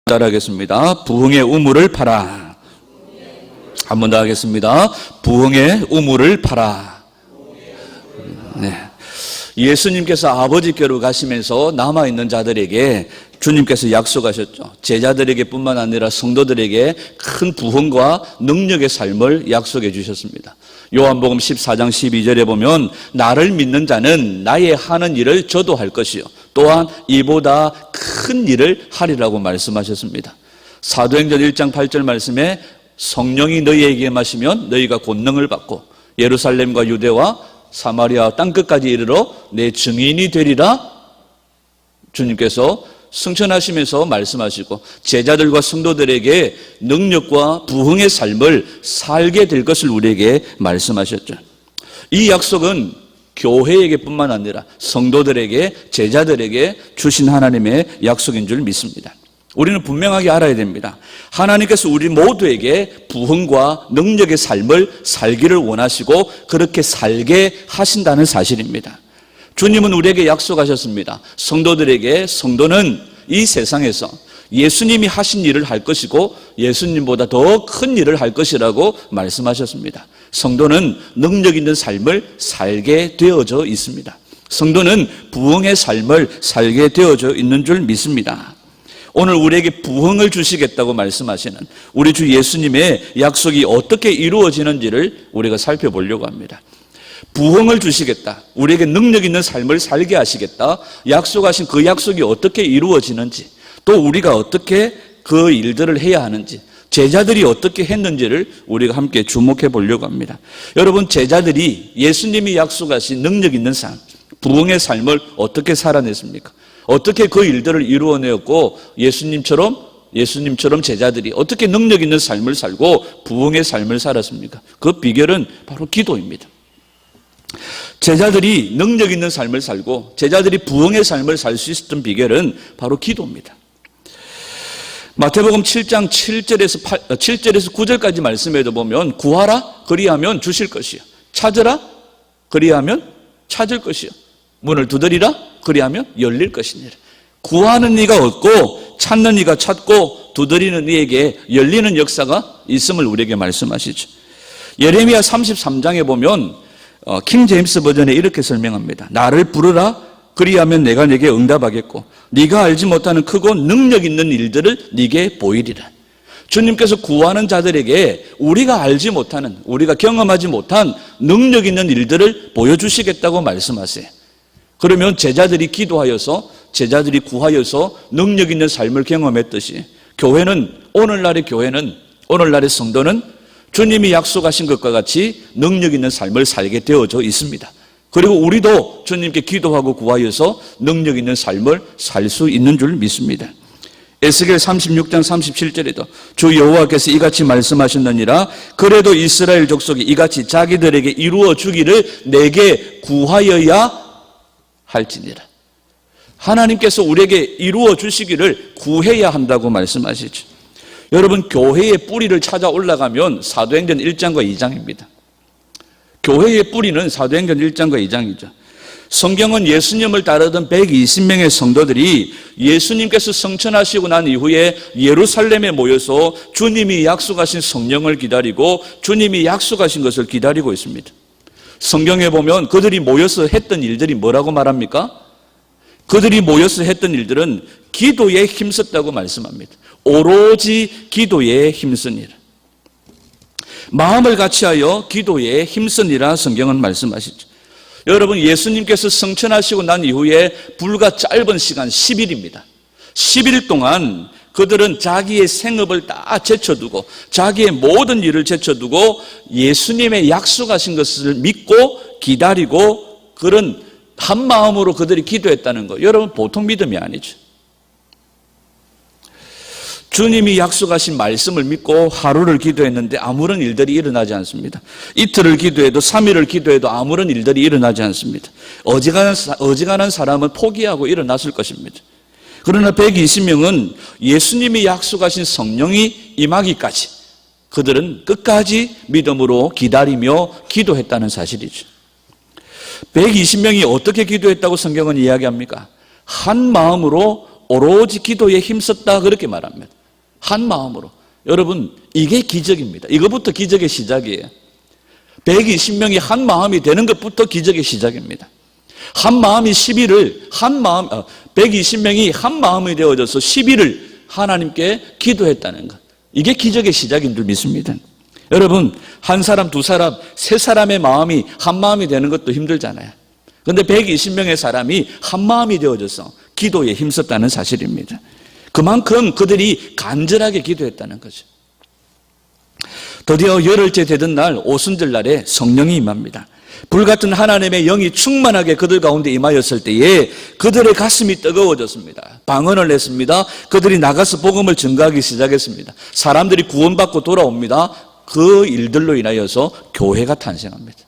따라하겠습니다. 부흥의 우물을 파라. 한 번 더 하겠습니다. 부흥의 우물을 파라. 네. 예수님께서 아버지께로 가시면서 남아있는 자들에게 주님께서 약속하셨죠. 제자들에게 뿐만 아니라 성도들에게 큰 부흥과 능력의 삶을 약속해 주셨습니다. 요한복음 14장 12절에 보면 나를 믿는 자는 나의 하는 일을 저도 할 것이요 또한 이보다 큰 일을 하리라고 말씀하셨습니다. 사도행전 1장 8절 말씀에 성령이 너희에게 임하시면 너희가 권능을 받고 예루살렘과 유대와 사마리아 땅끝까지 이르러 내 증인이 되리라 주님께서 승천하시면서 말씀하시고 제자들과 성도들에게 능력과 부흥의 삶을 살게 될 것을 우리에게 말씀하셨죠. 이 약속은 교회에게 뿐만 아니라 성도들에게 제자들에게 주신 하나님의 약속인 줄 믿습니다. 우리는 분명하게 알아야 됩니다. 하나님께서 우리 모두에게 부흥과 능력의 삶을 살기를 원하시고 그렇게 살게 하신다는 사실입니다. 주님은 우리에게 약속하셨습니다. 성도들에게 성도는 이 세상에서 예수님이 하신 일을 할 것이고 예수님보다 더 큰 일을 할 것이라고 말씀하셨습니다. 성도는 능력 있는 삶을 살게 되어져 있습니다. 성도는 부흥의 삶을 살게 되어져 있는 줄 믿습니다. 오늘 우리에게 부흥을 주시겠다고 말씀하시는 우리 주 예수님의 약속이 어떻게 이루어지는지를 우리가 살펴보려고 합니다. 부흥을 주시겠다, 우리에게 능력 있는 삶을 살게 하시겠다, 약속하신 그 약속이 어떻게 이루어지는지, 또 우리가 어떻게 그 일들을 해야 하는지, 제자들이 어떻게 했는지를 우리가 함께 주목해 보려고 합니다. 여러분, 제자들이 예수님이 약속하신 능력 있는 삶, 부흥의 삶을 어떻게 살아냈습니까? 어떻게 그 일들을 이루어내었고 예수님처럼 제자들이 어떻게 능력 있는 삶을 살고 부흥의 삶을 살았습니까? 그 비결은 바로 기도입니다. 제자들이 능력 있는 삶을 살고 제자들이 부흥의 삶을 살 수 있었던 비결은 바로 기도입니다. 마태복음 7장 7절에서 9절까지 말씀에도 보면 구하라 그리하면 주실 것이요 찾으라 그리하면 찾을 것이요 문을 두드리라 그리하면 열릴 것이니라. 구하는 이가 얻고 찾는 이가 찾고 두드리는 이에게 열리는 역사가 있음을 우리에게 말씀하시죠. 예레미야 33장에 보면 킹 제임스 버전에 이렇게 설명합니다. 나를 부르라 그리하면 내가 네게 응답하겠고 네가 알지 못하는 크고 능력 있는 일들을 네게 보이리라. 주님께서 구하는 자들에게 우리가 알지 못하는, 우리가 경험하지 못한 능력 있는 일들을 보여주시겠다고 말씀하세요. 그러면 제자들이 기도하여서 제자들이 구하여서 능력 있는 삶을 경험했듯이 오늘날의 성도는 주님이 약속하신 것과 같이 능력 있는 삶을 살게 되어져 있습니다. 그리고 우리도 주님께 기도하고 구하여서 능력 있는 삶을 살 수 있는 줄 믿습니다. 에스겔 36장 37절에도 주 여호와께서 이같이 말씀하셨느니라 그래도 이스라엘 족속이 이같이 자기들에게 이루어 주기를 내게 구하여야 할지니라. 하나님께서 우리에게 이루어 주시기를 구해야 한다고 말씀하시죠. 여러분, 교회의 뿌리를 찾아 올라가면 사도행전 1장과 2장입니다. 교회의 뿌리는 사도행전 1장과 2장이죠. 성경은 예수님을 따르던 120명의 성도들이 예수님께서 성천하시고 난 이후에 예루살렘에 모여서 주님이 약속하신 성령을 기다리고 주님이 약속하신 것을 기다리고 있습니다. 성경에 보면 그들이 모여서 했던 일들이 뭐라고 말합니까? 그들이 모여서 했던 일들은 기도에 힘썼다고 말씀합니다. 오로지 기도에 힘쓰니라. 마음을 같이하여 기도에 힘쓰니라 성경은 말씀하시죠. 여러분, 예수님께서 성천하시고 난 이후에 불과 짧은 시간 10일입니다. 10일 동안 그들은 자기의 생업을 다 제쳐두고 자기의 모든 일을 제쳐두고 예수님의 약속하신 것을 믿고 기다리고 그런 한 마음으로 그들이 기도했다는 거, 여러분 보통 믿음이 아니죠. 주님이 약속하신 말씀을 믿고 하루를 기도했는데 아무런 일들이 일어나지 않습니다. 이틀을 기도해도 3일을 기도해도 아무런 일들이 일어나지 않습니다. 어지간한 사람은 포기하고 일어났을 것입니다. 그러나 120명은 예수님이 약속하신 성령이 임하기까지 그들은 끝까지 믿음으로 기다리며 기도했다는 사실이죠. 120명이 어떻게 기도했다고 성경은 이야기합니까? 한 마음으로 오로지 기도에 힘썼다 그렇게 말합니다. 한 마음으로. 여러분, 이게 기적입니다. 이것부터 기적의 시작이에요. 120명이 한 마음이 되는 것부터 기적의 시작입니다. 한 마음이 120명이 한 마음이 되어져서 10일을 하나님께 기도했다는 것. 이게 기적의 시작인 줄 믿습니다. 여러분, 한 사람, 두 사람, 세 사람의 마음이 한 마음이 되는 것도 힘들잖아요. 그런데 120명의 사람이 한 마음이 되어져서 기도에 힘썼다는 사실입니다. 그만큼 그들이 간절하게 기도했다는 거죠. 드디어 열흘째 되던 날 오순절 날에 성령이 임합니다. 불같은 하나님의 영이 충만하게 그들 가운데 임하였을 때에 그들의 가슴이 뜨거워졌습니다. 방언을 했습니다. 그들이 나가서 복음을 전가하기 시작했습니다. 사람들이 구원받고 돌아옵니다. 그 일들로 인하여서 교회가 탄생합니다.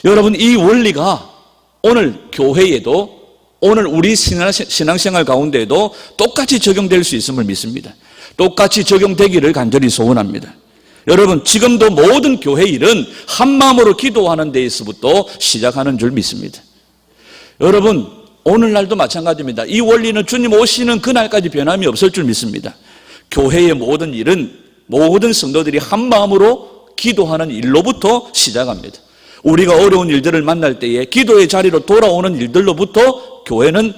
여러분, 이 원리가 오늘 교회에도, 오늘 우리 신앙생활 가운데에도 똑같이 적용될 수 있음을 믿습니다. 똑같이 적용되기를 간절히 소원합니다. 여러분, 지금도 모든 교회 일은 한 마음으로 기도하는 데에서부터 시작하는 줄 믿습니다. 여러분, 오늘날도 마찬가지입니다. 이 원리는 주님 오시는 그날까지 변함이 없을 줄 믿습니다. 교회의 모든 일은 모든 성도들이 한 마음으로 기도하는 일로부터 시작합니다. 우리가 어려운 일들을 만날 때에 기도의 자리로 돌아오는 일들로부터 교회는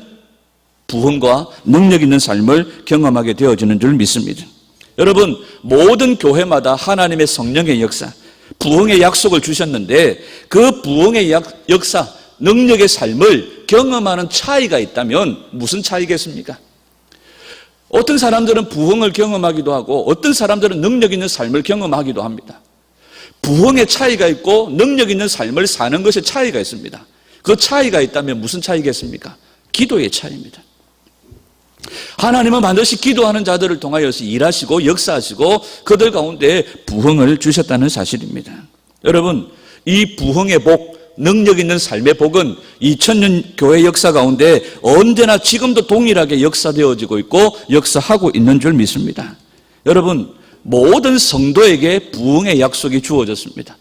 부흥과 능력 있는 삶을 경험하게 되어지는 줄 믿습니다. 여러분, 모든 교회마다 하나님의 성령의 역사, 부흥의 약속을 주셨는데 그 부흥의 역사, 능력의 삶을 경험하는 차이가 있다면 무슨 차이겠습니까? 어떤 사람들은 부흥을 경험하기도 하고 어떤 사람들은 능력 있는 삶을 경험하기도 합니다. 부흥의 차이가 있고 능력 있는 삶을 사는 것에 차이가 있습니다. 그 차이가 있다면 무슨 차이겠습니까? 기도의 차이입니다. 하나님은 반드시 기도하는 자들을 통하여서 일하시고 역사하시고 그들 가운데 부흥을 주셨다는 사실입니다. 여러분, 이 부흥의 복, 능력 있는 삶의 복은 2000년 교회 역사 가운데 언제나 지금도 동일하게 역사되어지고 있고 역사하고 있는 줄 믿습니다. 여러분, 모든 성도에게 부흥의 약속이 주어졌습니다.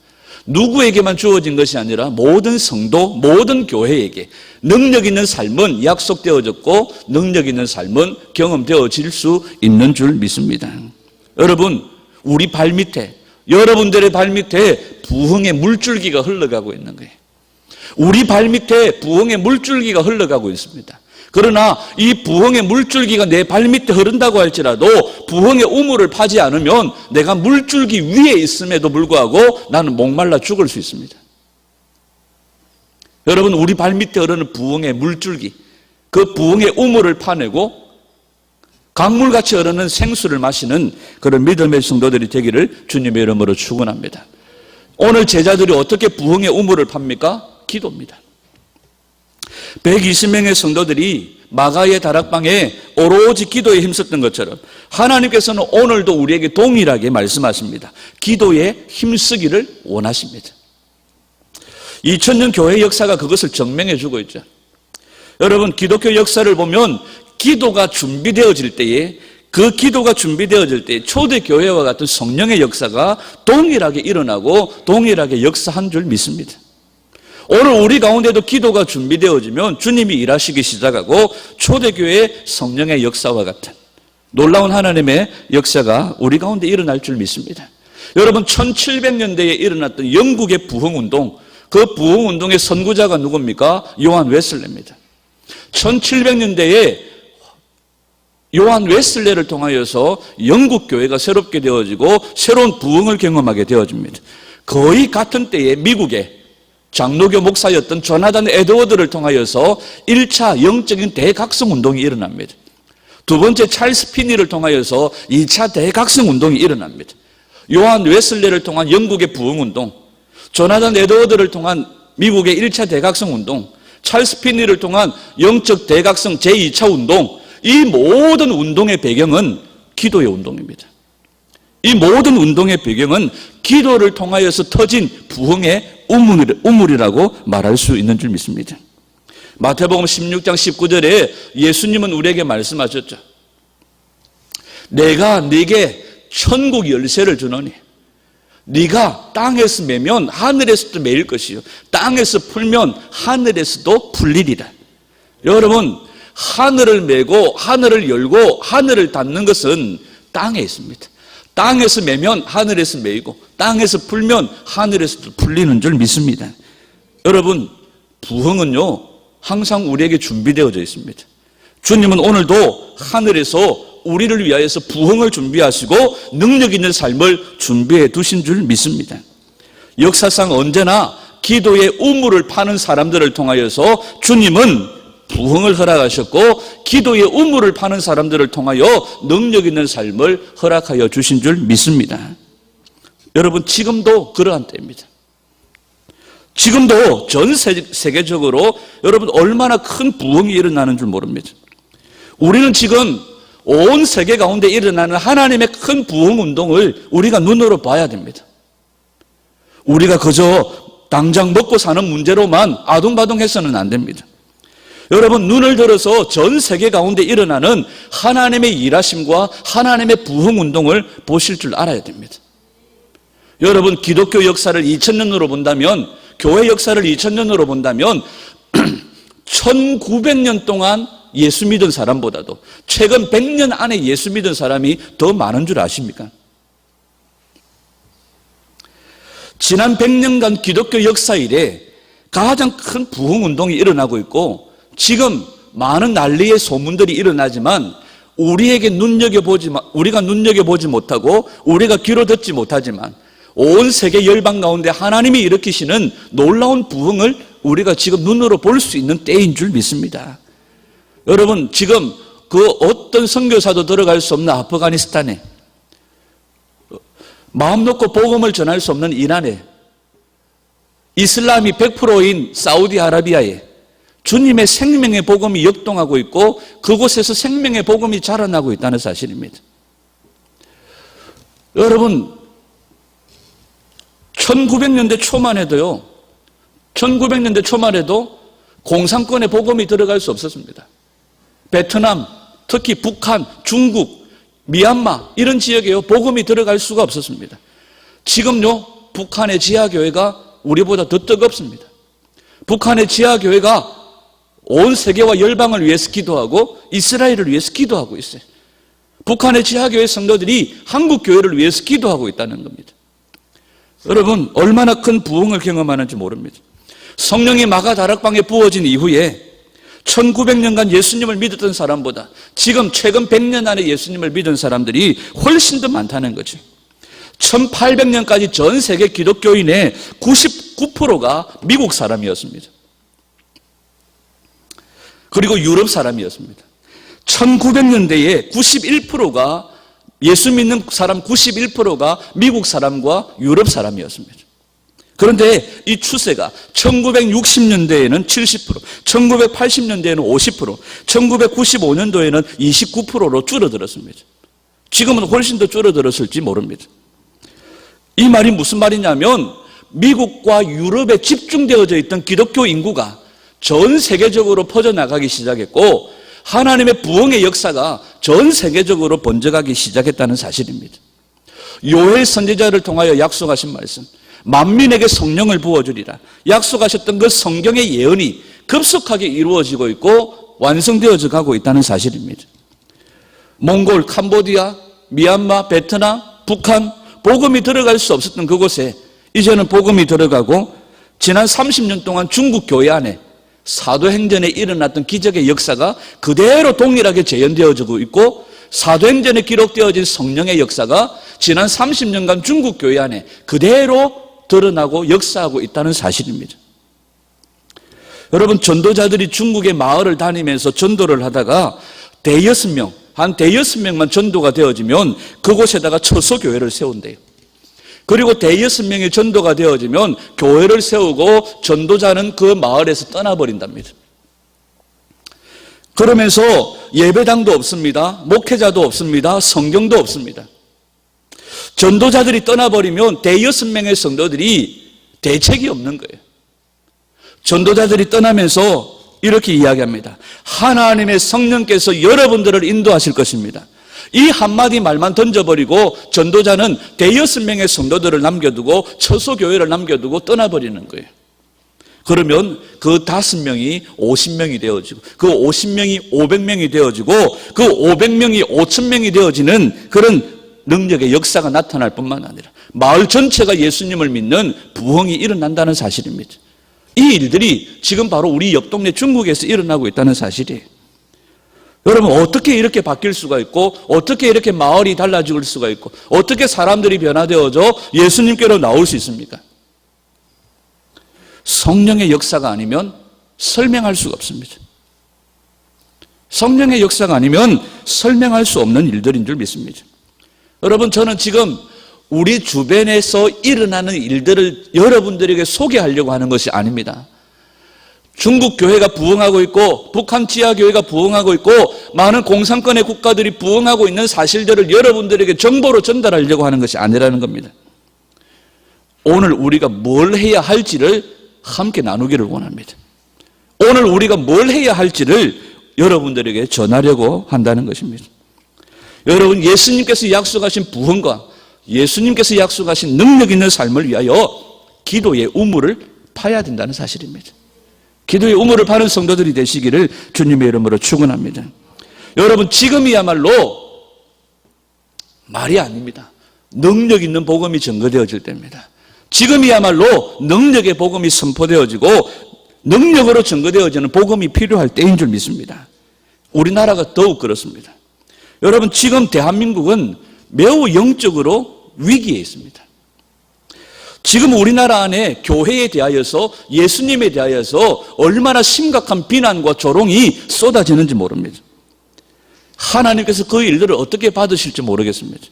누구에게만 주어진 것이 아니라 모든 성도, 모든 교회에게 능력 있는 삶은 약속되어졌고 능력 있는 삶은 경험되어질 수 있는 줄 믿습니다. 여러분, 우리 발밑에, 여러분들의 발밑에 부흥의 물줄기가 흘러가고 있는 거예요. 우리 발밑에 부흥의 물줄기가 흘러가고 있습니다. 그러나 이 부흥의 물줄기가 내 발밑에 흐른다고 할지라도 부흥의 우물을 파지 않으면 내가 물줄기 위에 있음에도 불구하고 나는 목말라 죽을 수 있습니다. 여러분, 우리 발밑에 흐르는 부흥의 물줄기, 그 부흥의 우물을 파내고 강물같이 흐르는 생수를 마시는 그런 믿음의 성도들이 되기를 주님의 이름으로 축원합니다. 오늘 제자들이 어떻게 부흥의 우물을 팝니까? 기도입니다. 120명의 성도들이 마가의 다락방에 오로지 기도에 힘썼던 것처럼 하나님께서는 오늘도 우리에게 동일하게 말씀하십니다. 기도에 힘쓰기를 원하십니다. 2000년 교회 역사가 그것을 증명해 주고 있죠. 여러분, 기독교 역사를 보면 기도가 준비되어질 때에, 그 기도가 준비되어질 때 초대교회와 같은 성령의 역사가 동일하게 일어나고 동일하게 역사한 줄 믿습니다. 오늘 우리 가운데도 기도가 준비되어지면 주님이 일하시기 시작하고 초대교회의 성령의 역사와 같은 놀라운 하나님의 역사가 우리 가운데 일어날 줄 믿습니다. 여러분, 1700년대에 일어났던 영국의 부흥운동, 그 부흥운동의 선구자가 누굽니까? 요한 웨슬레입니다. 1700년대에 요한 웨슬레를 통하여서 영국 교회가 새롭게 되어지고 새로운 부흥을 경험하게 되어집니다. 거의 같은 때에 미국의 장로교 목사였던 조나단 에드워드를 통하여서 1차 영적인 대각성 운동이 일어납니다. 두 번째 찰스 피니를 통하여서 2차 대각성 운동이 일어납니다. 요한 웨슬레를 통한 영국의 부흥 운동, 조나단 에드워드를 통한 미국의 1차 대각성 운동, 찰스 피니를 통한 영적 대각성 제2차 운동, 이 모든 운동의 배경은 기도의 운동입니다. 이 모든 운동의 배경은 기도를 통하여서 터진 부흥의 우물이라고 말할 수 있는 줄 믿습니다. 마태복음 16장 19절에 예수님은 우리에게 말씀하셨죠. 내가 네게 천국 열쇠를 주노니 네가 땅에서 매면 하늘에서도 매일 것이요 땅에서 풀면 하늘에서도 풀리리라. 여러분, 하늘을 메고 하늘을 열고 하늘을 닫는 것은 땅에 있습니다. 땅에서 메면 하늘에서 메이고 땅에서 풀면 하늘에서 풀리는 줄 믿습니다. 여러분, 부흥은요 항상 우리에게 준비되어져 있습니다. 주님은 오늘도 하늘에서 우리를 위하여서 부흥을 준비하시고 능력 있는 삶을 준비해 두신 줄 믿습니다. 역사상 언제나 기도의 우물을 파는 사람들을 통하여서 주님은 부흥을 허락하셨고 기도의 우물을 파는 사람들을 통하여 능력 있는 삶을 허락하여 주신 줄 믿습니다. 여러분, 지금도 그러한 때입니다. 지금도 전 세계적으로 여러분 얼마나 큰 부흥이 일어나는 줄 모릅니다. 우리는 지금 온 세계 가운데 일어나는 하나님의 큰 부흥 운동을 우리가 눈으로 봐야 됩니다. 우리가 그저 당장 먹고 사는 문제로만 아둥바둥해서는 안 됩니다. 여러분, 눈을 들어서 전 세계 가운데 일어나는 하나님의 일하심과 하나님의 부흥 운동을 보실 줄 알아야 됩니다. 여러분, 기독교 역사를 2000년으로 본다면, 교회 역사를 2000년으로 본다면 1900년 동안 예수 믿은 사람보다도 최근 100년 안에 예수 믿은 사람이 더 많은 줄 아십니까? 지난 100년간 기독교 역사 이래 가장 큰 부흥 운동이 일어나고 있고 지금 많은 난리의 소문들이 일어나지만 우리가 눈여겨보지 못하고 우리가 귀로 듣지 못하지만 온 세계 열방 가운데 하나님이 일으키시는 놀라운 부흥을 우리가 지금 눈으로 볼 수 있는 때인 줄 믿습니다. 여러분, 지금 그 어떤 선교사도 들어갈 수 없는 아프가니스탄에, 마음 놓고 복음을 전할 수 없는 이란에, 이슬람이 100%인 사우디아라비아에 주님의 생명의 복음이 역동하고 있고 그곳에서 생명의 복음이 자라나고 있다는 사실입니다. 여러분, 1900년대 초만 해도 공산권에 복음이 들어갈 수 없었습니다. 베트남, 특히 북한, 중국, 미얀마 이런 지역에 복음이 들어갈 수가 없었습니다. 지금요, 북한의 지하교회가 우리보다 더 뜨겁습니다. 북한의 지하교회가 온 세계와 열방을 위해서 기도하고 이스라엘을 위해서 기도하고 있어요. 북한의 지하교회 성도들이 한국 교회를 위해서 기도하고 있다는 겁니다. 여러분, 얼마나 큰 부흥을 경험하는지 모릅니다. 성령이 마가 다락방에 부어진 이후에 1900년간 예수님을 믿었던 사람보다 지금 최근 100년 안에 예수님을 믿은 사람들이 훨씬 더 많다는 거죠. 1800년까지 전 세계 기독교인의 99%가 미국 사람이었습니다. 그리고 유럽 사람이었습니다. 1900년대에 91%가 예수 믿는 사람 91%가 미국 사람과 유럽 사람이었습니다. 그런데 이 추세가 1960년대에는 70%, 1980년대에는 50%, 1995년도에는 29%로 줄어들었습니다. 지금은 훨씬 더 줄어들었을지 모릅니다. 이 말이 무슨 말이냐면 미국과 유럽에 집중되어져 있던 기독교 인구가 전 세계적으로 퍼져나가기 시작했고 하나님의 부흥의 역사가 전 세계적으로 번져가기 시작했다는 사실입니다. 요엘 선지자를 통하여 약속하신 말씀, 만민에게 성령을 부어주리라 약속하셨던 그 성경의 예언이 급속하게 이루어지고 있고 완성되어져 가고 있다는 사실입니다. 몽골, 캄보디아, 미얀마, 베트남, 북한 복음이 들어갈 수 없었던 그곳에 이제는 복음이 들어가고 지난 30년 동안 중국 교회 안에 사도행전에 일어났던 기적의 역사가 그대로 동일하게 재현되어지고 있고 사도행전에 기록되어진 성령의 역사가 지난 30년간 중국 교회 안에 그대로 드러나고 역사하고 있다는 사실입니다. 여러분, 전도자들이 중국의 마을을 다니면서 전도를 하다가 대여섯 명만 전도가 되어지면 그곳에다가 처소교회를 세운대요. 그리고 대여섯 명이 전도가 되어지면 교회를 세우고 전도자는 그 마을에서 떠나버린답니다. 그러면서 예배당도 없습니다. 목회자도 없습니다. 성경도 없습니다. 전도자들이 떠나버리면 대여섯 명의 성도들이 대책이 없는 거예요. 전도자들이 떠나면서 이렇게 이야기합니다. 하나님의 성령께서 여러분들을 인도하실 것입니다. 이 한마디 말만 던져버리고 전도자는 대여섯 명의 성도들을 남겨두고 처소교회를 남겨두고 떠나버리는 거예요. 그러면 그 5명이 50명이 되어지고 그 50명이 500명이 되어지고 그 500명이 5000명이 되어지는 그런 능력의 역사가 나타날 뿐만 아니라 마을 전체가 예수님을 믿는 부흥이 일어난다는 사실입니다. 이 일들이 지금 바로 우리 옆 동네 중국에서 일어나고 있다는 사실이에요. 여러분, 어떻게 이렇게 바뀔 수가 있고 어떻게 이렇게 마을이 달라질 수가 있고 어떻게 사람들이 변화되어져 예수님께로 나올 수 있습니까? 성령의 역사가 아니면 설명할 수가 없습니다. 성령의 역사가 아니면 설명할 수 없는 일들인 줄 믿습니다. 여러분, 저는 지금 우리 주변에서 일어나는 일들을 여러분들에게 소개하려고 하는 것이 아닙니다. 중국 교회가 부흥하고 있고 북한 지하 교회가 부흥하고 있고 많은 공산권의 국가들이 부흥하고 있는 사실들을 여러분들에게 정보로 전달하려고 하는 것이 아니라는 겁니다. 오늘 우리가 뭘 해야 할지를 함께 나누기를 원합니다. 오늘 우리가 뭘 해야 할지를 여러분들에게 전하려고 한다는 것입니다. 여러분, 예수님께서 약속하신 부흥과 예수님께서 약속하신 능력 있는 삶을 위하여 기도의 우물을 파야 된다는 사실입니다. 기도의 우물을 파는 성도들이 되시기를 주님의 이름으로 축원합니다. 여러분, 지금이야말로 말이 아닙니다. 능력 있는 복음이 증거되어질 때입니다. 지금이야말로 능력의 복음이 선포되어지고 능력으로 증거되어지는 복음이 필요할 때인 줄 믿습니다. 우리나라가 더욱 그렇습니다. 여러분, 지금 대한민국은 매우 영적으로 위기에 있습니다. 지금 우리나라 안에 교회에 대하여서 예수님에 대하여서 얼마나 심각한 비난과 조롱이 쏟아지는지 모릅니다. 하나님께서 그 일들을 어떻게 받으실지 모르겠습니다.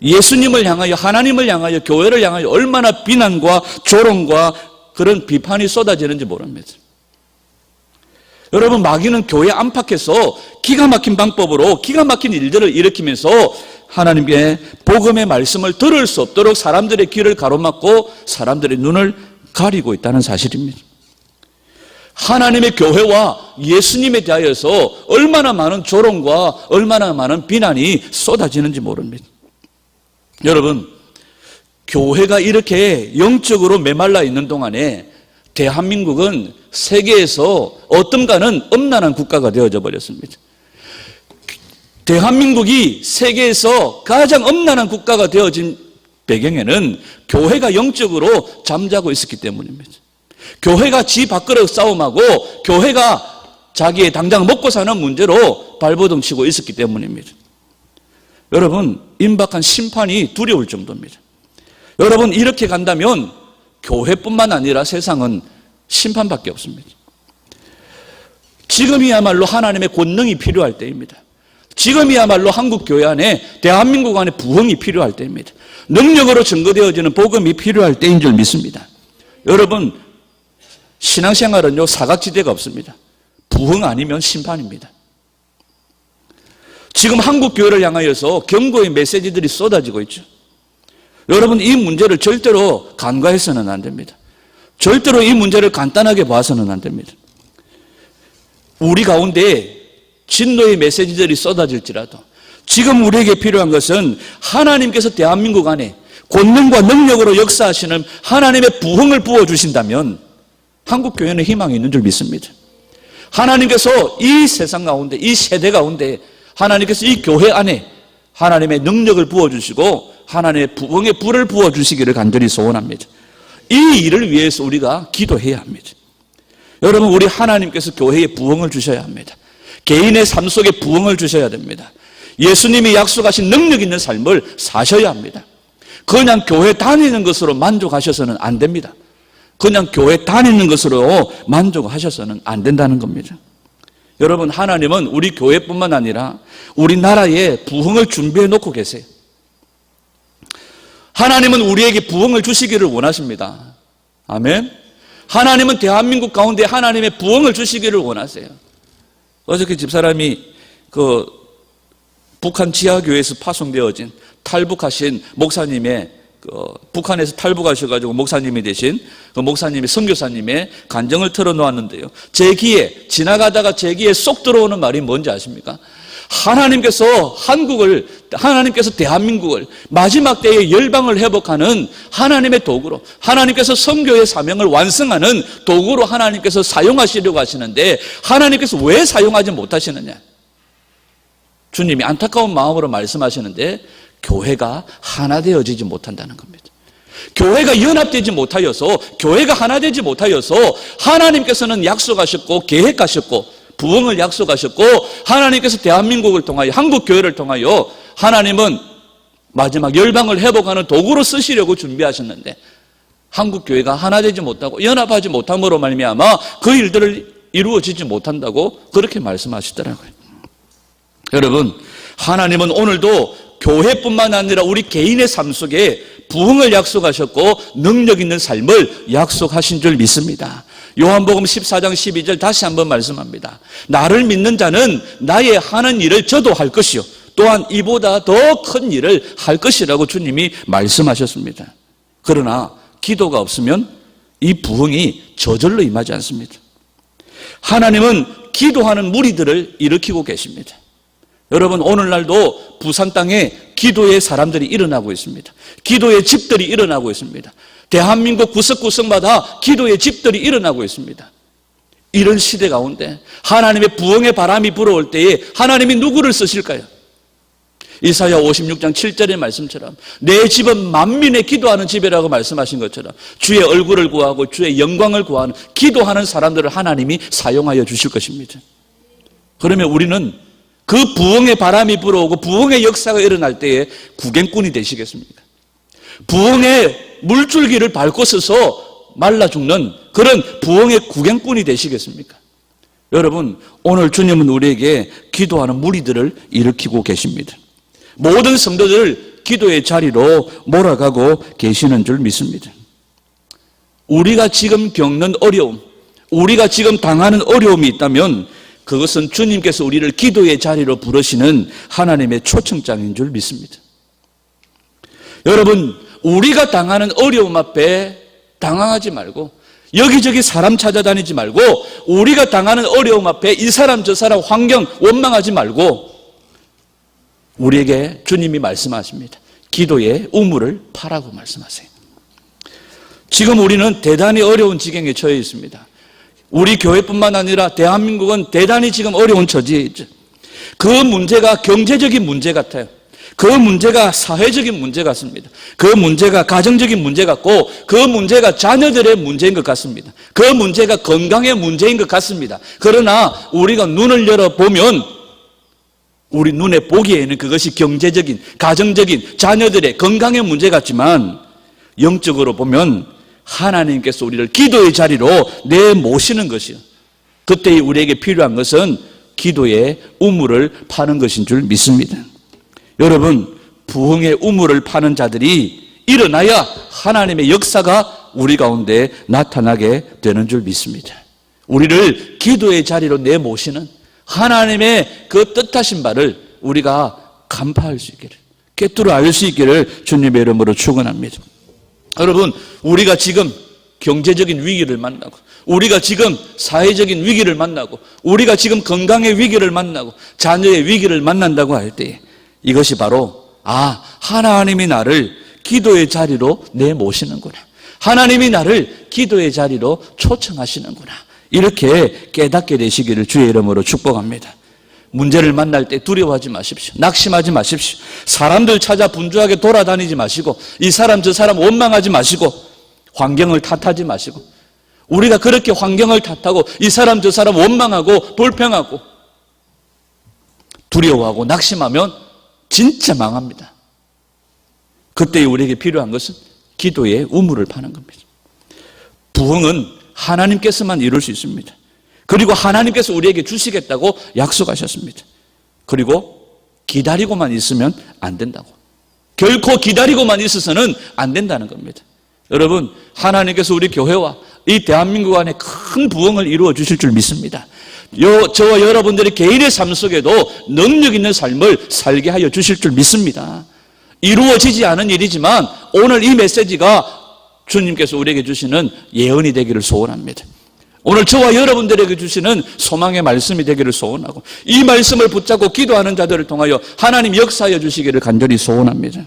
예수님을 향하여, 하나님을 향하여, 교회를 향하여 얼마나 비난과 조롱과 그런 비판이 쏟아지는지 모릅니다. 여러분, 마귀는 교회 안팎에서 기가 막힌 방법으로 기가 막힌 일들을 일으키면서 하나님의 복음의 말씀을 들을 수 없도록 사람들의 귀를 가로막고 사람들의 눈을 가리고 있다는 사실입니다. 하나님의 교회와 예수님에 대하여서 얼마나 많은 조롱과 얼마나 많은 비난이 쏟아지는지 모릅니다. 여러분, 교회가 이렇게 영적으로 메말라 있는 동안에 대한민국은 세계에서 어떤가는 엄난한 국가가 되어져 버렸습니다. 대한민국이 세계에서 가장 엄난한 국가가 되어진 배경에는 교회가 영적으로 잠자고 있었기 때문입니다. 교회가 지 밖으로 싸움하고 교회가 자기의 당장 먹고 사는 문제로 발버둥 치고 있었기 때문입니다. 여러분, 임박한 심판이 두려울 정도입니다. 여러분, 이렇게 간다면 교회뿐만 아니라 세상은 심판밖에 없습니다. 지금이야말로 하나님의 권능이 필요할 때입니다. 지금이야말로 한국 교회 안에, 대한민국 안에 부흥이 필요할 때입니다. 능력으로 증거되어지는 복음이 필요할 때인 줄 믿습니다. 여러분, 신앙생활은요, 사각지대가 없습니다. 부흥 아니면 심판입니다. 지금 한국 교회를 향하여서 경고의 메시지들이 쏟아지고 있죠. 여러분, 이 문제를 절대로 간과해서는 안 됩니다. 절대로 이 문제를 간단하게 봐서는 안 됩니다. 우리 가운데 진노의 메시지들이 쏟아질지라도 지금 우리에게 필요한 것은 하나님께서 대한민국 안에 권능과 능력으로 역사하시는 하나님의 부흥을 부어주신다면 한국 교회는 희망이 있는 줄 믿습니다. 하나님께서 이 세상 가운데, 이 세대 가운데 하나님께서 이 교회 안에 하나님의 능력을 부어주시고 하나님의 부흥의 불을 부어주시기를 간절히 소원합니다. 이 일을 위해서 우리가 기도해야 합니다. 여러분, 우리 하나님께서 교회에 부흥을 주셔야 합니다. 개인의 삶 속에 부흥을 주셔야 됩니다. 예수님이 약속하신 능력 있는 삶을 사셔야 합니다. 그냥 교회 다니는 것으로 만족하셔서는 안 됩니다. 그냥 교회 다니는 것으로 만족하셔서는 안 된다는 겁니다. 여러분, 하나님은 우리 교회뿐만 아니라 우리나라에 부흥을 준비해 놓고 계세요. 하나님은 우리에게 부흥을 주시기를 원하십니다. 아멘. 하나님은 대한민국 가운데 하나님의 부흥을 주시기를 원하세요. 어저께 집사람이 북한 지하교회에서 파송되어진 탈북하신 목사님의 북한에서 탈북하셔가지고 목사님이 되신 그 목사님의 선교사님의 간증을 틀어놓았는데요. 제 귀에 지나가다가 제 귀에 쏙 들어오는 말이 뭔지 아십니까? 하나님께서 대한민국을 마지막 때에 열방을 회복하는 하나님의 도구로, 하나님께서 선교의 사명을 완성하는 도구로 하나님께서 사용하시려고 하시는데 하나님께서 왜 사용하지 못하시느냐? 주님이 안타까운 마음으로 말씀하시는데 교회가 하나 되어지지 못한다는 겁니다. 교회가 연합되지 못하여서, 교회가 하나 되지 못하여서 하나님께서는 약속하셨고 계획하셨고 부흥을 약속하셨고 하나님께서 대한민국을 통하여, 한국교회를 통하여 하나님은 마지막 열방을 회복하는 도구로 쓰시려고 준비하셨는데 한국교회가 하나 되지 못하고 연합하지 못함으로 말미암아 그 일들을 이루어지지 못한다고 그렇게 말씀하시더라고요. 여러분, 하나님은 오늘도 교회뿐만 아니라 우리 개인의 삶 속에 부흥을 약속하셨고 능력 있는 삶을 약속하신 줄 믿습니다. 요한복음 14장 12절 다시 한번 말씀합니다. 나를 믿는 자는 나의 하는 일을 저도 할 것이요 또한 이보다 더 큰 일을 할 것이라고 주님이 말씀하셨습니다. 그러나 기도가 없으면 이 부흥이 저절로 임하지 않습니다. 하나님은 기도하는 무리들을 일으키고 계십니다. 여러분, 오늘날도 부산 땅에 기도의 사람들이 일어나고 있습니다. 기도의 집들이 일어나고 있습니다. 대한민국 구석구석마다 기도의 집들이 일어나고 있습니다. 이런 시대 가운데 하나님의 부흥의 바람이 불어올 때에 하나님이 누구를 쓰실까요? 이사야 56장 7절의 말씀처럼 내 집은 만민의 기도하는 집이라고 말씀하신 것처럼 주의 얼굴을 구하고 주의 영광을 구하는 기도하는 사람들을 하나님이 사용하여 주실 것입니다. 그러면 우리는 그 부흥의 바람이 불어오고 부흥의 역사가 일어날 때에 구경꾼이 되시겠습니까? 부흥의 물줄기를 밟고 서서 말라 죽는 그런 부흥의 구경꾼이 되시겠습니까? 여러분, 오늘 주님은 우리에게 기도하는 무리들을 일으키고 계십니다. 모든 성도들을 기도의 자리로 몰아가고 계시는 줄 믿습니다. 우리가 지금 겪는 어려움, 우리가 지금 당하는 어려움이 있다면 그것은 주님께서 우리를 기도의 자리로 부르시는 하나님의 초청장인 줄 믿습니다. 여러분, 우리가 당하는 어려움 앞에 당황하지 말고 여기저기 사람 찾아다니지 말고 우리가 당하는 어려움 앞에 이 사람 저 사람 환경 원망하지 말고 우리에게 주님이 말씀하십니다. 기도의 우물을 파라고 말씀하세요. 지금 우리는 대단히 어려운 지경에 처해 있습니다. 우리 교회뿐만 아니라 대한민국은 대단히 지금 어려운 처지에 있죠. 그 문제가 경제적인 문제 같아요. 그 문제가 사회적인 문제 같습니다. 그 문제가 가정적인 문제 같고 그 문제가 자녀들의 문제인 것 같습니다. 그 문제가 건강의 문제인 것 같습니다. 그러나 우리가 눈을 열어보면 우리 눈에 보기에는 그것이 경제적인, 가정적인, 자녀들의 건강의 문제 같지만 영적으로 보면 하나님께서 우리를 기도의 자리로 내모시는 것이요. 그때 우리에게 필요한 것은 기도의 우물을 파는 것인 줄 믿습니다. 여러분, 부흥의 우물을 파는 자들이 일어나야 하나님의 역사가 우리 가운데 나타나게 되는 줄 믿습니다. 우리를 기도의 자리로 내모시는 하나님의 그 뜻하신 바를 우리가 간파할 수 있기를, 꿰뚫어 알 수 있기를 주님의 이름으로 축원합니다. 여러분, 우리가 지금 경제적인 위기를 만나고 우리가 지금 사회적인 위기를 만나고 우리가 지금 건강의 위기를 만나고 자녀의 위기를 만난다고 할 때 이것이 바로 하나님이 나를 기도의 자리로 내모시는구나. 하나님이 나를 기도의 자리로 초청하시는구나. 이렇게 깨닫게 되시기를 주의 이름으로 축복합니다. 문제를 만날 때 두려워하지 마십시오. 낙심하지 마십시오. 사람들 찾아 분주하게 돌아다니지 마시고 이 사람 저 사람 원망하지 마시고 환경을 탓하지 마시고 우리가 그렇게 환경을 탓하고 이 사람 저 사람 원망하고 불평하고 두려워하고 낙심하면 진짜 망합니다. 그때 우리에게 필요한 것은 기도의 우물을 파는 겁니다. 부흥은 하나님께서만 이룰 수 있습니다. 그리고 하나님께서 우리에게 주시겠다고 약속하셨습니다. 그리고 기다리고만 있으면 안 된다고. 결코 기다리고만 있어서는 안 된다는 겁니다. 여러분, 하나님께서 우리 교회와 이 대한민국 안에 큰 부흥을 이루어 주실 줄 믿습니다. 저와 여러분들의 개인의 삶 속에도 능력 있는 삶을 살게 하여 주실 줄 믿습니다. 이루어지지 않은 일이지만 오늘 이 메시지가 주님께서 우리에게 주시는 예언이 되기를 소원합니다. 오늘 저와 여러분들에게 주시는 소망의 말씀이 되기를 소원하고 이 말씀을 붙잡고 기도하는 자들을 통하여 하나님 역사하여 주시기를 간절히 소원합니다.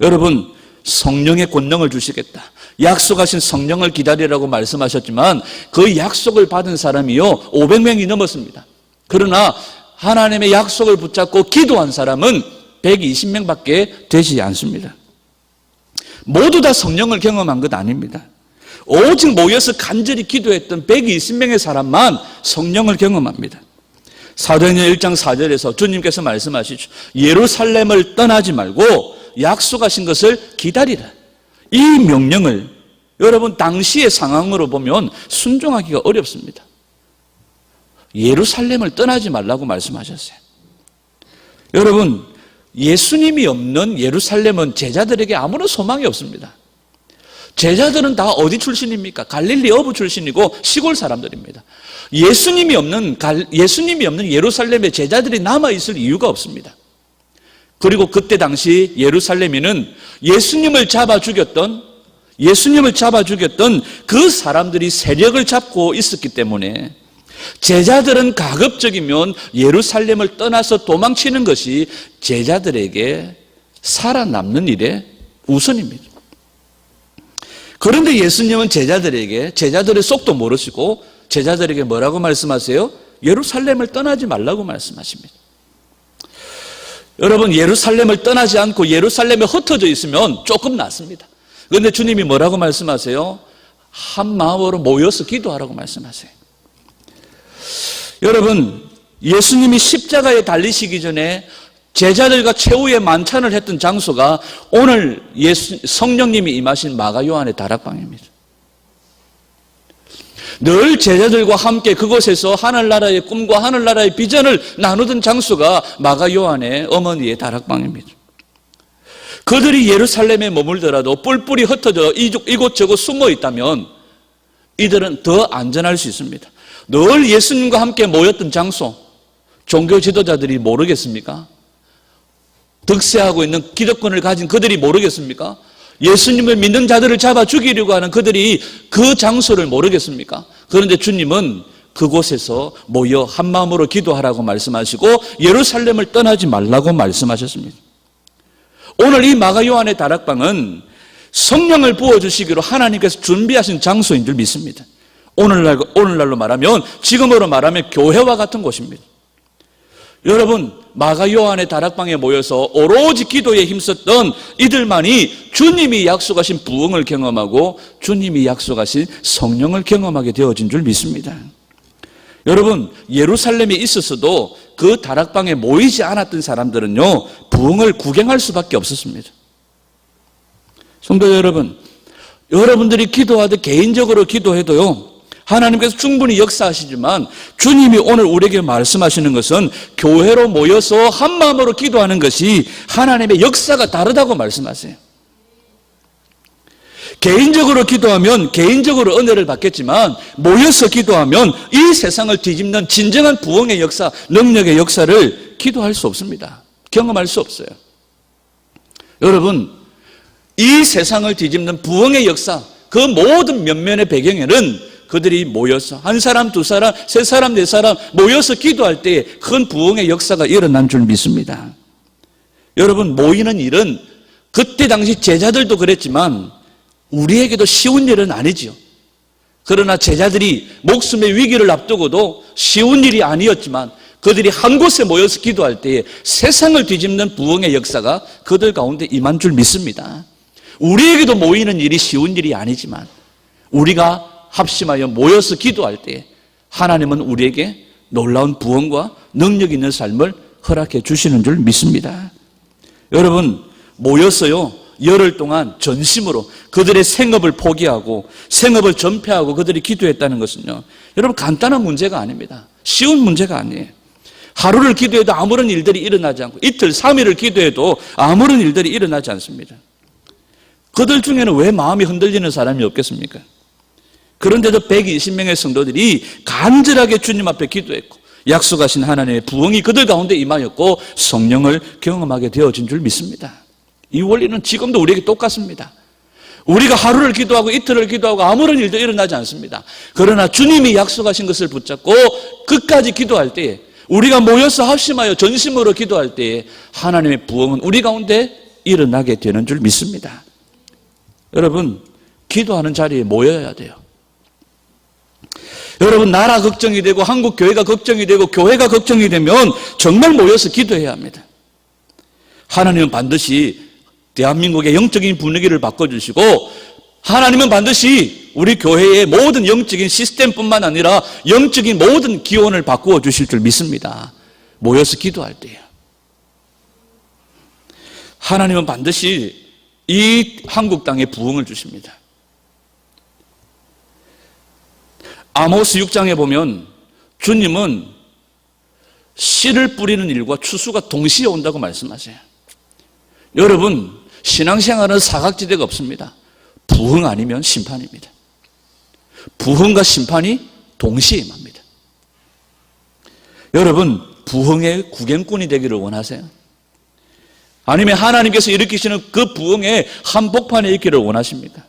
여러분, 성령의 권능을 주시겠다. 약속하신 성령을 기다리라고 말씀하셨지만 그 약속을 받은 사람이요 500명이 넘었습니다. 그러나 하나님의 약속을 붙잡고 기도한 사람은 120명밖에 되지 않습니다. 모두 다 성령을 경험한 것 아닙니다. 오직 모여서 간절히 기도했던 120명의 사람만 성령을 경험합니다. 사도행전 1장 4절에서 주님께서 말씀하시죠. 예루살렘을 떠나지 말고 약속하신 것을 기다리라. 이 명령을 여러분 당시의 상황으로 보면 순종하기가 어렵습니다. 예루살렘을 떠나지 말라고 말씀하셨어요. 여러분, 예수님이 없는 예루살렘은 제자들에게 아무런 소망이 없습니다. 제자들은 다 어디 출신입니까? 갈릴리 어부 출신이고 시골 사람들입니다. 예수님이 없는 예루살렘에 제자들이 남아있을 이유가 없습니다. 그리고 그때 당시 예루살렘에는 예수님을 잡아 죽였던 그 사람들이 세력을 잡고 있었기 때문에 제자들은 가급적이면 예루살렘을 떠나서 도망치는 것이 제자들에게 살아남는 일의 우선입니다. 그런데 예수님은 제자들의 속도 모르시고 제자들에게 뭐라고 말씀하세요? 예루살렘을 떠나지 말라고 말씀하십니다. 여러분, 예루살렘을 떠나지 않고 예루살렘에 흩어져 있으면 조금 낫습니다. 그런데 주님이 뭐라고 말씀하세요? 한 마음으로 모여서 기도하라고 말씀하세요. 여러분, 예수님이 십자가에 달리시기 전에 제자들과 최후의 만찬을 했던 장소가 오늘 성령님이 임하신 마가 요한의 다락방입니다. 늘 제자들과 함께 그곳에서 하늘나라의 꿈과 하늘나라의 비전을 나누던 장소가 마가 요한의 어머니의 다락방입니다. 그들이 예루살렘에 머물더라도 뿔뿔이 흩어져 이곳저곳 숨어 있다면 이들은 더 안전할 수 있습니다. 늘 예수님과 함께 모였던 장소, 종교 지도자들이 모르겠습니까? 득세하고 있는 기득권을 가진 그들이 모르겠습니까? 예수님을 믿는 자들을 잡아 죽이려고 하는 그들이 그 장소를 모르겠습니까? 그런데 주님은 그곳에서 모여 한 마음으로 기도하라고 말씀하시고 예루살렘을 떠나지 말라고 말씀하셨습니다. 오늘 이 마가 요한의 다락방은 성령을 부어주시기로 하나님께서 준비하신 장소인 줄 믿습니다. 오늘날로 말하면, 지금으로 말하면 교회와 같은 곳입니다. 여러분, 마가 요한의 다락방에 모여서 오로지 기도에 힘썼던 이들만이 주님이 약속하신 부흥을 경험하고 주님이 약속하신 성령을 경험하게 되어진 줄 믿습니다. 여러분, 예루살렘에 있었어도 그 다락방에 모이지 않았던 사람들은요, 부흥을 구경할 수밖에 없었습니다. 성도 여러분, 여러분들이 기도하듯 개인적으로 기도해도요, 하나님께서 충분히 역사하시지만 주님이 오늘 우리에게 말씀하시는 것은 교회로 모여서 한 마음으로 기도하는 것이 하나님의 역사가 다르다고 말씀하세요. 개인적으로 기도하면 개인적으로 은혜를 받겠지만 모여서 기도하면 이 세상을 뒤집는 진정한 부흥의 역사, 능력의 역사를 기도할 수 없습니다. 경험할 수 없어요. 여러분, 이 세상을 뒤집는 부흥의 역사, 그 모든 면면의 배경에는 그들이 모여서 한 사람, 두 사람, 세 사람, 네 사람 모여서 기도할 때 큰 부흥의 역사가 일어난 줄 믿습니다. 여러분, 모이는 일은 그때 당시 제자들도 그랬지만 우리에게도 쉬운 일은 아니지요. 그러나 제자들이 목숨의 위기를 앞두고도 쉬운 일이 아니었지만 그들이 한 곳에 모여서 기도할 때에 세상을 뒤집는 부흥의 역사가 그들 가운데 임한 줄 믿습니다. 우리에게도 모이는 일이 쉬운 일이 아니지만 우리가 합심하여 모여서 기도할 때 하나님은 우리에게 놀라운 부흥과 능력 있는 삶을 허락해 주시는 줄 믿습니다. 여러분, 모여서요, 열흘 동안 전심으로 그들의 생업을 포기하고 생업을 전폐하고 그들이 기도했다는 것은요, 여러분, 간단한 문제가 아닙니다. 쉬운 문제가 아니에요. 하루를 기도해도 아무런 일들이 일어나지 않고 이틀, 3일을 기도해도 아무런 일들이 일어나지 않습니다. 그들 중에는 왜 마음이 흔들리는 사람이 없겠습니까? 그런데도 120명의 성도들이 간절하게 주님 앞에 기도했고 약속하신 하나님의 부흥이 그들 가운데 임하였고 성령을 경험하게 되어진 줄 믿습니다. 이 원리는 지금도 우리에게 똑같습니다. 우리가 하루를 기도하고 이틀을 기도하고 아무런 일도 일어나지 않습니다. 그러나 주님이 약속하신 것을 붙잡고 끝까지 기도할 때에, 우리가 모여서 합심하여 전심으로 기도할 때에 하나님의 부흥은 우리 가운데 일어나게 되는 줄 믿습니다. 여러분, 기도하는 자리에 모여야 돼요. 여러분, 나라 걱정이 되고 한국 교회가 걱정이 되고 교회가 걱정이 되면 정말 모여서 기도해야 합니다. 하나님은 반드시 대한민국의 영적인 분위기를 바꿔주시고, 하나님은 반드시 우리 교회의 모든 영적인 시스템뿐만 아니라 영적인 모든 기원을 바꾸어 주실 줄 믿습니다. 모여서 기도할 때요. 하나님은 반드시 이 한국 땅에 부흥을 주십니다. 아모스 6장에 보면 주님은 씨를 뿌리는 일과 추수가 동시에 온다고 말씀하세요. 여러분, 신앙생활은 사각지대가 없습니다. 부흥 아니면 심판입니다. 부흥과 심판이 동시에 임합니다. 여러분, 부흥의 구경꾼이 되기를 원하세요? 아니면 하나님께서 일으키시는 그 부흥의 한복판에 있기를 원하십니까?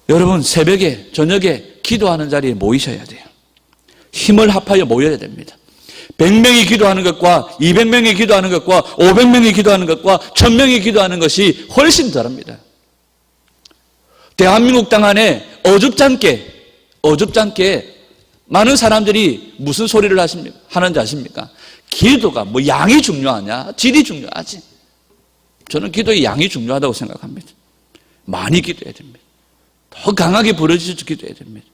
여러분, 새벽에 저녁에 기도하는 자리에 모이셔야 돼요. 힘을 합하여 모여야 됩니다. 100명이 기도하는 것과 200명이 기도하는 것과 500명이 기도하는 것과 1000명이 기도하는 것이 훨씬 다릅니다. 대한민국 땅 안에 어줍잖게 많은 사람들이 무슨 소리를 하는지 아십니까? 기도가 뭐 양이 중요하냐, 질이 중요하지. 저는 기도의 양이 중요하다고 생각합니다. 많이 기도해야 됩니다. 더 강하게 부르짖어 기도해야 됩니다.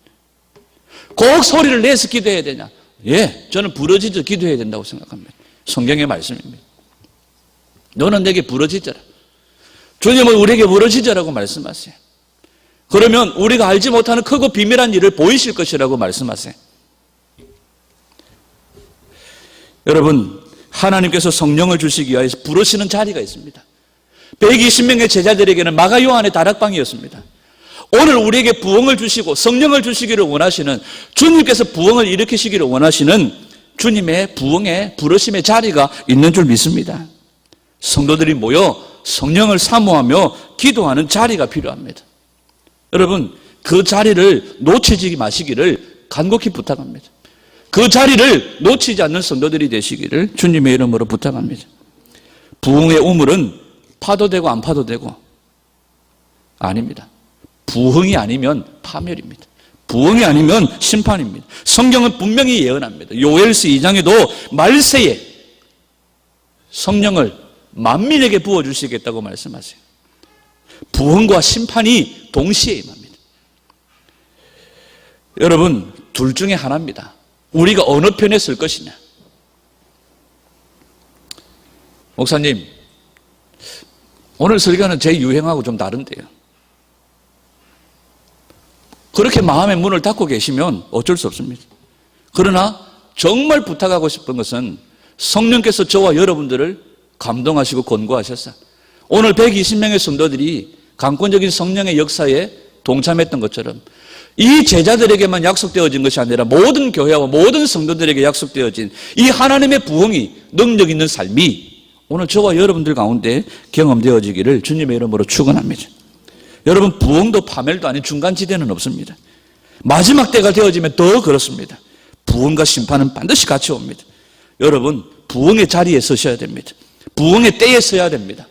꼭 소리를 내서 기도해야 되냐? 예, 저는 부르짖어 기도해야 된다고 생각합니다. 성경의 말씀입니다. 너는 내게 부르짖어라. 주님은 우리에게 부르짖으라고 말씀하세요. 그러면 우리가 알지 못하는 크고 비밀한 일을 보이실 것이라고 말씀하세요. 여러분, 하나님께서 성령을 주시기 위하여 부르시는 자리가 있습니다. 120명의 제자들에게는 마가 요한의 다락방이었습니다. 오늘 우리에게 부흥을 주시고 성령을 주시기를 원하시는, 주님께서 부흥을 일으키시기를 원하시는 주님의 부흥의 부르심의 자리가 있는 줄 믿습니다. 성도들이 모여 성령을 사모하며 기도하는 자리가 필요합니다. 여러분, 그 자리를 놓치지 마시기를 간곡히 부탁합니다. 그 자리를 놓치지 않는 성도들이 되시기를 주님의 이름으로 부탁합니다. 부흥의 우물은 파도 되고 안 파도 되고 아닙니다. 부흥이 아니면 파멸입니다. 부흥이 아니면 심판입니다. 성경은 분명히 예언합니다. 요엘서 2장에도 말세에 성령을 만민에게 부어주시겠다고 말씀하세요. 부흥과 심판이 동시에 임합니다. 여러분, 둘 중에 하나입니다. 우리가 어느 편에 설 것이냐. 목사님, 오늘 설교는 제 유행하고 좀 다른데요. 그렇게 마음의 문을 닫고 계시면 어쩔 수 없습니다. 그러나 정말 부탁하고 싶은 것은 성령께서 저와 여러분들을 감동하시고 권고하셨어요. 오늘 120명의 성도들이 강권적인 성령의 역사에 동참했던 것처럼 이 제자들에게만 약속되어진 것이 아니라 모든 교회와 모든 성도들에게 약속되어진 이 하나님의 부흥이, 능력 있는 삶이 오늘 저와 여러분들 가운데 경험되어지기를 주님의 이름으로 축원합니다. 여러분, 부흥도 파멸도 아닌 중간지대는 없습니다. 마지막 때가 되어지면 더 그렇습니다. 부흥과 심판은 반드시 같이 옵니다. 여러분, 부흥의 자리에 서셔야 됩니다. 부흥의 때에 서야 됩니다.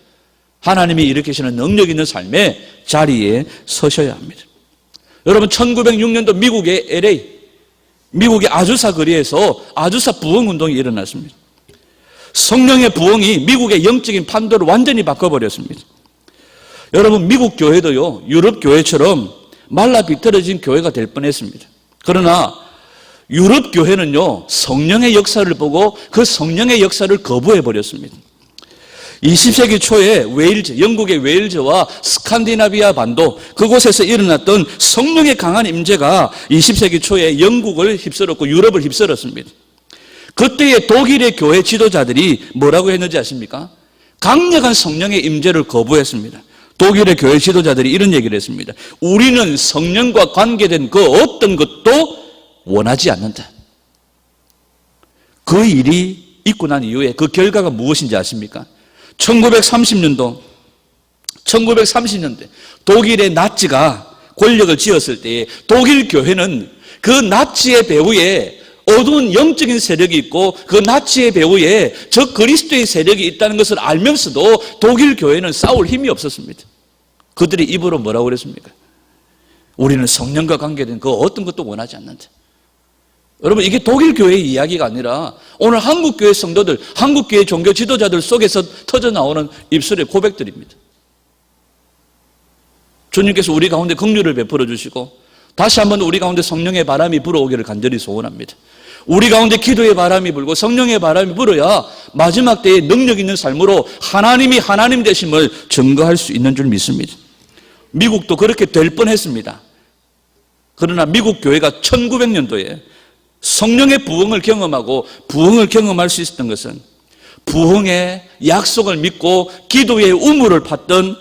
하나님이 일으키시는 능력 있는 삶의 자리에 서셔야 합니다. 여러분, 1906년도 미국의 LA, 미국의 아주사 거리에서 아주사 부흥 운동이 일어났습니다. 성령의 부흥이 미국의 영적인 판도를 완전히 바꿔버렸습니다. 여러분, 미국 교회도요, 유럽 교회처럼 말라 비틀어진 교회가 될 뻔했습니다. 그러나 유럽 교회는요, 성령의 역사를 보고 그 성령의 역사를 거부해버렸습니다. 20세기 초에 웨일즈, 영국의 웨일즈와 스칸디나비아 반도, 그곳에서 일어났던 성령의 강한 임재가 20세기 초에 영국을 휩쓸었고 유럽을 휩쓸었습니다. 그때의 독일의 교회 지도자들이 뭐라고 했는지 아십니까? 강력한 성령의 임재를 거부했습니다. 독일의 교회 지도자들이 이런 얘기를 했습니다. 우리는 성령과 관계된 그 어떤 것도 원하지 않는다. 그 일이 있고 난 이후에 그 결과가 무엇인지 아십니까? 1930년도 1930년대 독일의 나치가 권력을 쥐었을 때에 독일 교회는 그 나치의 배후에 어두운 영적인 세력이 있고 그 나치의 배후에 저 그리스도의 세력이 있다는 것을 알면서도 독일 교회는 싸울 힘이 없었습니다. 그들이 입으로 뭐라고 그랬습니까? 우리는 성령과 관계된 그 어떤 것도 원하지 않는다. 여러분, 이게 독일 교회의 이야기가 아니라 오늘 한국 교회 성도들, 한국 교회 종교 지도자들 속에서 터져 나오는 입술의 고백들입니다. 주님께서 우리 가운데 긍휼을 베풀어 주시고 다시 한번 우리 가운데 성령의 바람이 불어오기를 간절히 소원합니다. 우리 가운데 기도의 바람이 불고 성령의 바람이 불어야 마지막 때에 능력 있는 삶으로 하나님이 하나님 되심을 증거할 수 있는 줄 믿습니다. 미국도 그렇게 될 뻔했습니다. 그러나 미국 교회가 1900년도에 성령의 부흥을 경험하고 부흥을 경험할 수 있었던 것은 부흥의 약속을 믿고 기도의 우물을 팠던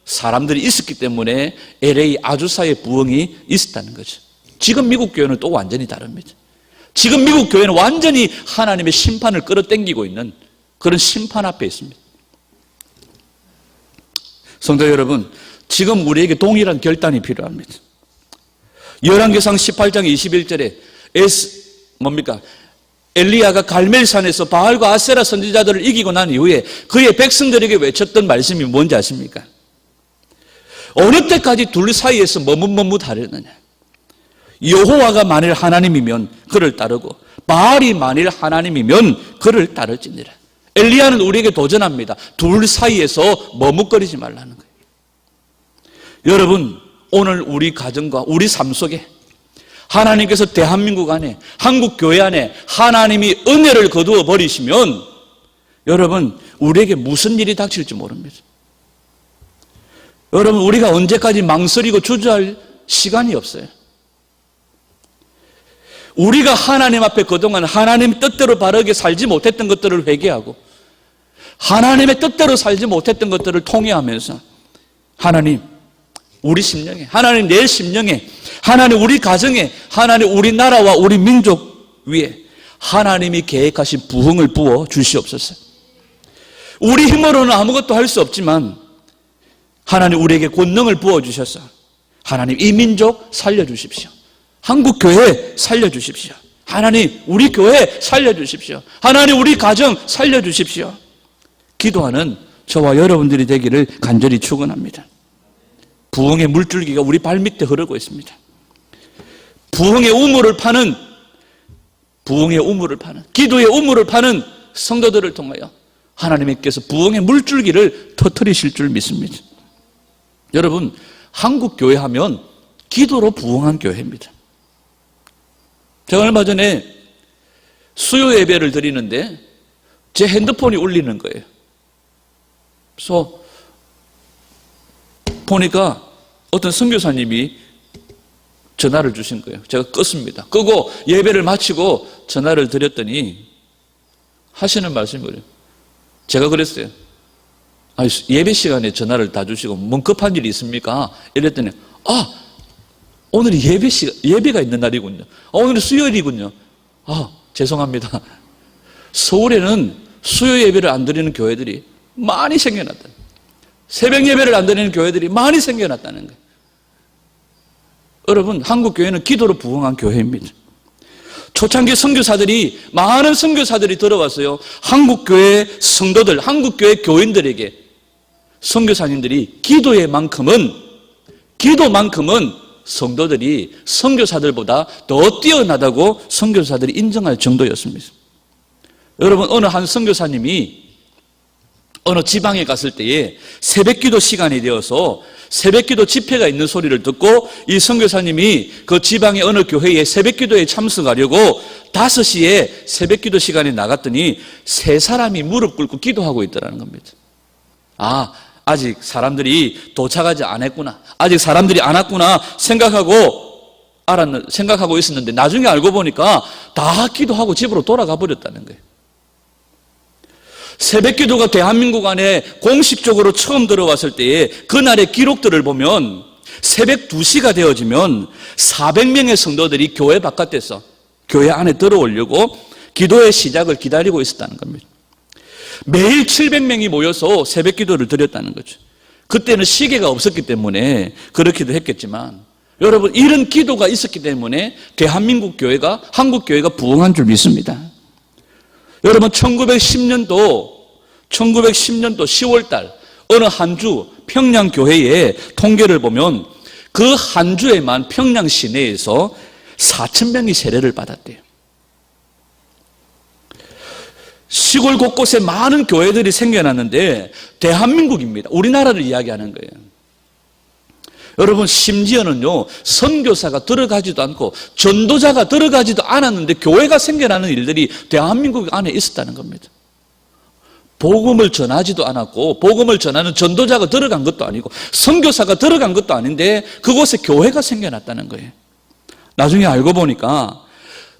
사람들이 있었기 때문에 LA 아주사의 부흥이 있었다는 거죠. 지금 미국 교회는 또 완전히 다릅니다. 지금 미국 교회는 완전히 하나님의 심판을 끌어당기고 있는 그런 심판 앞에 있습니다. 성도 여러분, 지금 우리에게 동일한 결단이 필요합니다. 열왕기상 18장 21절에 엘리야가 갈멜산에서 바알과 아세라 선지자들을 이기고 난 이후에 그의 백성들에게 외쳤던 말씀이 뭔지 아십니까? 어느 때까지 둘 사이에서 머뭇머뭇하려느냐? 여호와가 만일 하나님이면 그를 따르고 바알이 만일 하나님이면 그를 따를지니라. 엘리야는 우리에게 도전합니다. 둘 사이에서 머뭇거리지 말라는 거예요. 여러분, 오늘 우리 가정과 우리 삶 속에 하나님께서 대한민국 안에, 한국 교회 안에 하나님이 은혜를 거두어 버리시면 여러분, 우리에게 무슨 일이 닥칠지 모릅니다. 여러분, 우리가 언제까지 망설이고 주저할 시간이 없어요. 우리가 하나님 앞에 그동안 하나님 뜻대로 바르게 살지 못했던 것들을 회개하고 하나님의 뜻대로 살지 못했던 것들을 통회하면서 하나님, 우리 심령에, 하나님 내 심령에, 하나님 우리 가정에, 하나님 우리 나라와 우리 민족 위에 하나님이 계획하신 부흥을 부어 주시옵소서. 우리 힘으로는 아무것도 할 수 없지만 하나님 우리에게 권능을 부어주셔서 하나님 이 민족 살려주십시오. 한국 교회 살려주십시오. 하나님 우리 교회 살려주십시오. 하나님 우리 가정 살려주십시오. 기도하는 저와 여러분들이 되기를 간절히 축원합니다. 부흥의 물줄기가 우리 발밑에 흐르고 있습니다. 부흥의 우물을 파는 기도의 우물을 파는 성도들을 통하여 하나님께서 부흥의 물줄기를 터뜨리실 줄 믿습니다. 여러분, 한국 교회 하면 기도로 부흥한 교회입니다. 제가 얼마 전에 수요 예배를 드리는데 제 핸드폰이 울리는 거예요. 그래서 보니까 어떤 선교사님이 전화를 주신 거예요. 제가 껐습니다. 끄고 예배를 마치고 전화를 드렸더니 하시는 말씀이 뭐예요? 제가 그랬어요. 예배 시간에 전화를 다 주시고 뭔 급한 일이 있습니까? 이랬더니 오늘이 예배가 있는 날이군요. 오늘은 수요일이군요. 죄송합니다. 서울에는 수요 예배를 안 드리는 교회들이 많이 생겨났다. 새벽 예배를 안 드리는 교회들이 많이 생겨났다는 거예요. 여러분, 한국 교회는 기도로 부흥한 교회입니다. 초창기 선교사들이, 많은 선교사들이 들어왔어요. 한국 교회 성도들, 한국 교회 교인들에게 선교사님들이 기도만큼은 성도들이 선교사들보다 더 뛰어나다고 선교사들이 인정할 정도였습니다. 여러분, 어느 한 선교사님이 어느 지방에 갔을 때에 새벽기도 시간이 되어서 새벽기도 집회가 있는 소리를 듣고 이 선교사님이 그 지방의 어느 교회에 새벽기도에 참석하려고 5시에 새벽기도 시간에 나갔더니 3사람이 무릎 꿇고 기도하고 있더라는 겁니다. 아직 사람들이 도착하지 않았구나, 아직 사람들이 안 왔구나 생각하고 있었는데 나중에 알고 보니까 다 기도하고 집으로 돌아가 버렸다는 거예요. 새벽기도가 대한민국 안에 공식적으로 처음 들어왔을 때에 그날의 기록들을 보면 새벽 2시가 되어지면 400명의 성도들이 교회 바깥에서 교회 안에 들어오려고 기도의 시작을 기다리고 있었다는 겁니다. 매일 700명이 모여서 새벽기도를 드렸다는 거죠. 그때는 시계가 없었기 때문에 그렇기도 했겠지만 여러분 이런 기도가 있었기 때문에 대한민국 교회가 한국 교회가 부흥한 줄 믿습니다. 여러분 1910년도 10월 달 어느 한 주 평양 교회의 통계를 보면 그 한 주에만 평양 시내에서 4,000명이 세례를 받았대요. 시골 곳곳에 많은 교회들이 생겨났는데 대한민국입니다. 우리나라를 이야기하는 거예요. 여러분 심지어는요 선교사가 들어가지도 않고 전도자가 들어가지도 않았는데 교회가 생겨나는 일들이 대한민국 안에 있었다는 겁니다. 복음을 전하지도 않았고 복음을 전하는 전도자가 들어간 것도 아니고 선교사가 들어간 것도 아닌데 그곳에 교회가 생겨났다는 거예요. 나중에 알고 보니까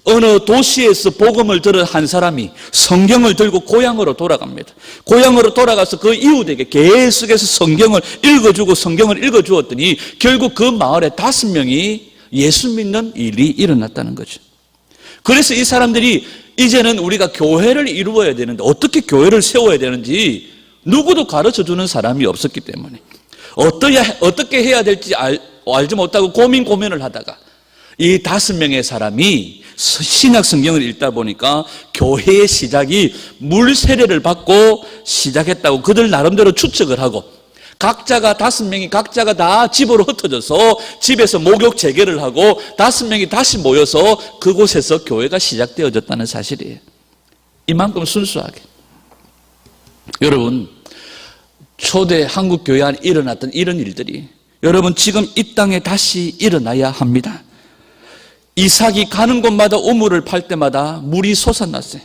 어느 도시에서 복음을 들은 한 사람이 성경을 들고 고향으로 돌아갑니다. 고향으로 돌아가서 그 이웃에게 계속해서 성경을 읽어주었더니 결국 그 마을에 5명이 예수 믿는 일이 일어났다는 거죠. 그래서 이 사람들이 이제는 우리가 교회를 이루어야 되는데 어떻게 교회를 세워야 되는지 누구도 가르쳐주는 사람이 없었기 때문에 어떻게 해야 될지 알지 못하고 고민을 하다가 이 5명의 사람이 신약 성경을 읽다 보니까 교회의 시작이 물 세례를 받고 시작했다고 그들 나름대로 추측을 하고 각자가 5명이 각자가 다 집으로 흩어져서 집에서 목욕 재개를 하고 5명이 다시 모여서 그곳에서 교회가 시작되어졌다는 사실이에요. 이만큼 순수하게. 여러분 초대 한국 교회 안에 일어났던 이런 일들이 여러분 지금 이 땅에 다시 일어나야 합니다. 이삭이 가는 곳마다 우물을 팔 때마다 물이 솟아났어요.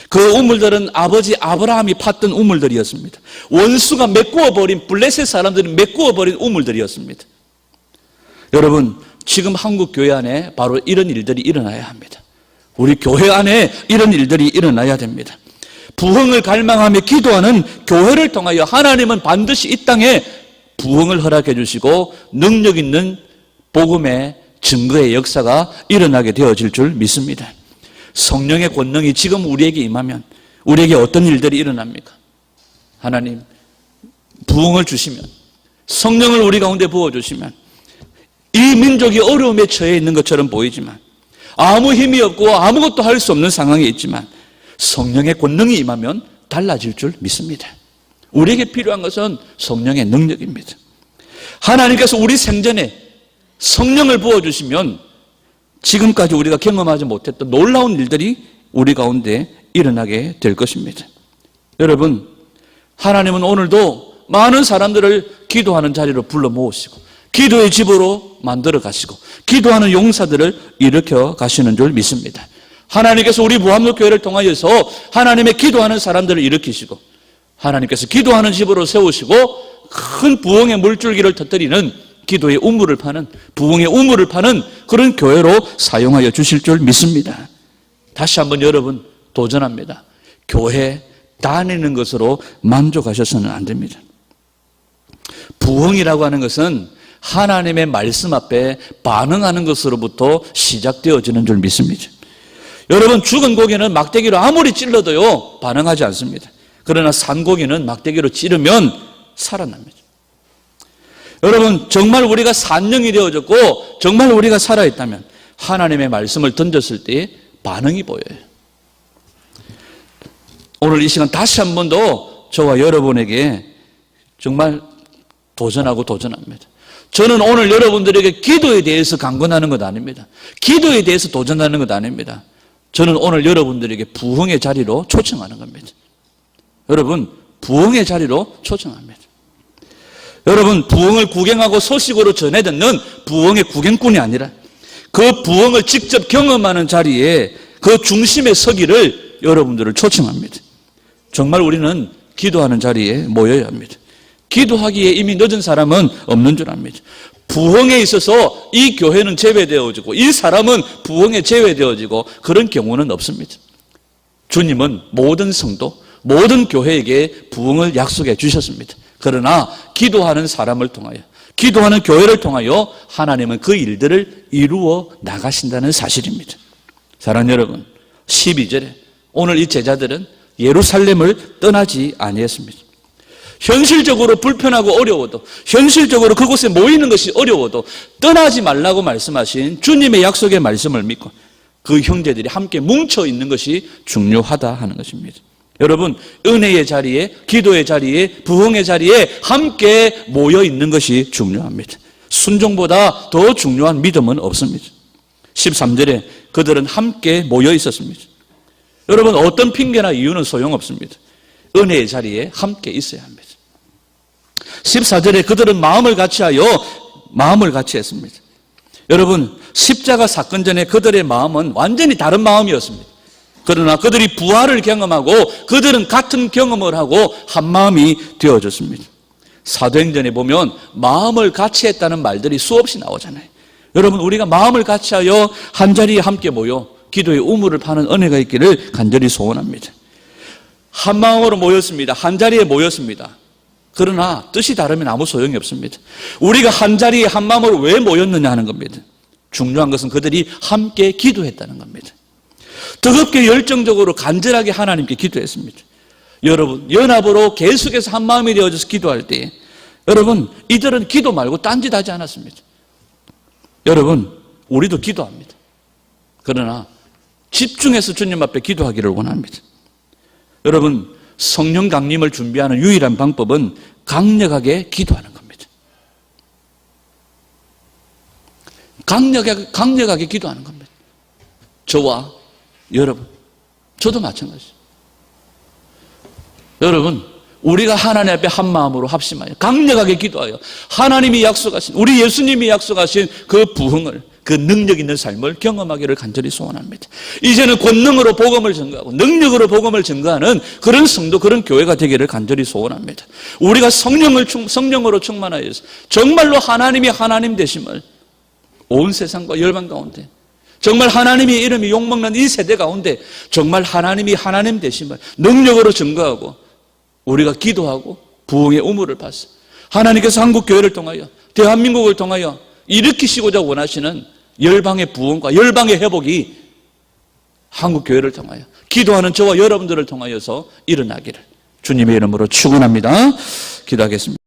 그 우물들은 아버지 아브라함이 팠던 우물들이었습니다. 원수가 메꾸어버린 블레셋 사람들이 메꾸어버린 우물들이었습니다. 여러분 지금 한국 교회 안에 바로 이런 일들이 일어나야 합니다. 우리 교회 안에 이런 일들이 일어나야 됩니다. 부흥을 갈망하며 기도하는 교회를 통하여 하나님은 반드시 이 땅에 부흥을 허락해 주시고 능력 있는 복음의 증거의 역사가 일어나게 되어질 줄 믿습니다. 성령의 권능이 지금 우리에게 임하면 우리에게 어떤 일들이 일어납니까? 하나님 부흥을 주시면 성령을 우리 가운데 부어주시면 이 민족이 어려움에 처해 있는 것처럼 보이지만 아무 힘이 없고 아무것도 할 수 없는 상황에 있지만 성령의 권능이 임하면 달라질 줄 믿습니다. 우리에게 필요한 것은 성령의 능력입니다. 하나님께서 우리 생전에 성령을 부어주시면 지금까지 우리가 경험하지 못했던 놀라운 일들이 우리 가운데 일어나게 될 것입니다. 여러분 하나님은 오늘도 많은 사람들을 기도하는 자리로 불러 모으시고 기도의 집으로 만들어 가시고 기도하는 용사들을 일으켜 가시는 줄 믿습니다. 하나님께서 우리 무함록교회를 통하여서 하나님의 기도하는 사람들을 일으키시고 하나님께서 기도하는 집으로 세우시고 큰 부흥의 물줄기를 터뜨리는 기도의 우물을 파는 부흥의 우물을 파는 그런 교회로 사용하여 주실 줄 믿습니다. 다시 한번 여러분 도전합니다. 교회 다니는 것으로 만족하셔서는 안 됩니다. 부흥이라고 하는 것은 하나님의 말씀 앞에 반응하는 것으로부터 시작되어지는 줄 믿습니다. 여러분 죽은 고기는 막대기로 아무리 찔러도요 반응하지 않습니다. 그러나 산 고기는 막대기로 찌르면 살아납니다. 여러분 정말 우리가 산령이 되어졌고 정말 우리가 살아있다면 하나님의 말씀을 던졌을 때 반응이 보여요. 오늘 이 시간 다시 한 번 더 저와 여러분에게 정말 도전합니다. 저는 오늘 여러분들에게 기도에 대해서 강권하는 것 아닙니다. 기도에 대해서 도전하는 것 아닙니다. 저는 오늘 여러분들에게 부흥의 자리로 초청하는 겁니다. 여러분 부흥의 자리로 초청합니다. 여러분 부흥을 구경하고 소식으로 전해 듣는 부흥의 구경꾼이 아니라 그 부흥을 직접 경험하는 자리에 그 중심에 서기를 여러분들을 초청합니다. 정말 우리는 기도하는 자리에 모여야 합니다. 기도하기에 이미 늦은 사람은 없는 줄 압니다. 부흥에 있어서 이 교회는 제외되어지고 이 사람은 부흥에 제외되어지고 그런 경우는 없습니다. 주님은 모든 성도, 모든 교회에게 부흥을 약속해 주셨습니다. 그러나 기도하는 사람을 통하여 기도하는 교회를 통하여 하나님은 그 일들을 이루어 나가신다는 사실입니다. 사랑하는 여러분 12절에 오늘 이 제자들은 예루살렘을 떠나지 아니했습니다. 현실적으로 불편하고 어려워도, 현실적으로 그곳에 모이는 것이 어려워도 떠나지 말라고 말씀하신 주님의 약속의 말씀을 믿고 그 형제들이 함께 뭉쳐 있는 것이 중요하다 하는 것입니다. 여러분, 은혜의 자리에, 기도의 자리에, 부흥의 자리에 함께 모여 있는 것이 중요합니다. 순종보다 더 중요한 믿음은 없습니다. 13절에 그들은 함께 모여 있었습니다. 여러분, 어떤 핑계나 이유는 소용없습니다. 은혜의 자리에 함께 있어야 합니다. 14절에 그들은 마음을 같이하여 마음을 같이 했습니다. 여러분, 십자가 사건 전에 그들의 마음은 완전히 다른 마음이었습니다. 그러나 그들이 부활을 경험하고 그들은 같은 경험을 하고 한 마음이 되어졌습니다. 사도행전에 보면 마음을 같이 했다는 말들이 수없이 나오잖아요. 여러분, 우리가 마음을 같이하여 한자리에 함께 모여 기도의 우물을 파는 은혜가 있기를 간절히 소원합니다. 한 마음으로 모였습니다. 한자리에 모였습니다. 그러나 뜻이 다르면 아무 소용이 없습니다. 우리가 한자리에 한 마음으로 왜 모였느냐 하는 겁니다. 중요한 것은 그들이 함께 기도했다는 겁니다. 뜨겁게 열정적으로 간절하게 하나님께 기도했습니다. 여러분, 연합으로 계속해서 한 마음이 되어져서 기도할 때 여러분, 이들은 기도 말고 딴짓하지 않았습니다. 여러분, 우리도 기도합니다. 그러나 집중해서 주님 앞에 기도하기를 원합니다. 여러분, 성령 강림을 준비하는 유일한 방법은 강력하게 기도하는 겁니다. 강력하게 기도하는 겁니다. 저와 여러분, 저도 마찬가지죠. 여러분, 우리가 하나님 앞에 한 마음으로 합심하여 강력하게 기도하여 하나님이 약속하신, 우리 예수님이 약속하신 그 부흥을, 그 능력 있는 삶을 경험하기를 간절히 소원합니다. 이제는 권능으로 복음을 전가하고 능력으로 복음을 전가하는 그런 성도, 그런 교회가 되기를 간절히 소원합니다. 우리가 성령으로 충만하여서 정말로 하나님이 하나님 되심을 온 세상과 열방 가운데, 정말 하나님의 이름이 욕먹는 이 세대 가운데 정말 하나님이 하나님 되심을 능력으로 증거하고 우리가 기도하고 부흥의 우물을 파서 하나님께서 한국교회를 통하여 대한민국을 통하여 일으키시고자 원하시는 열방의 부흥과 열방의 회복이 한국교회를 통하여 기도하는 저와 여러분들을 통하여서 일어나기를 주님의 이름으로 축원합니다. 기도하겠습니다.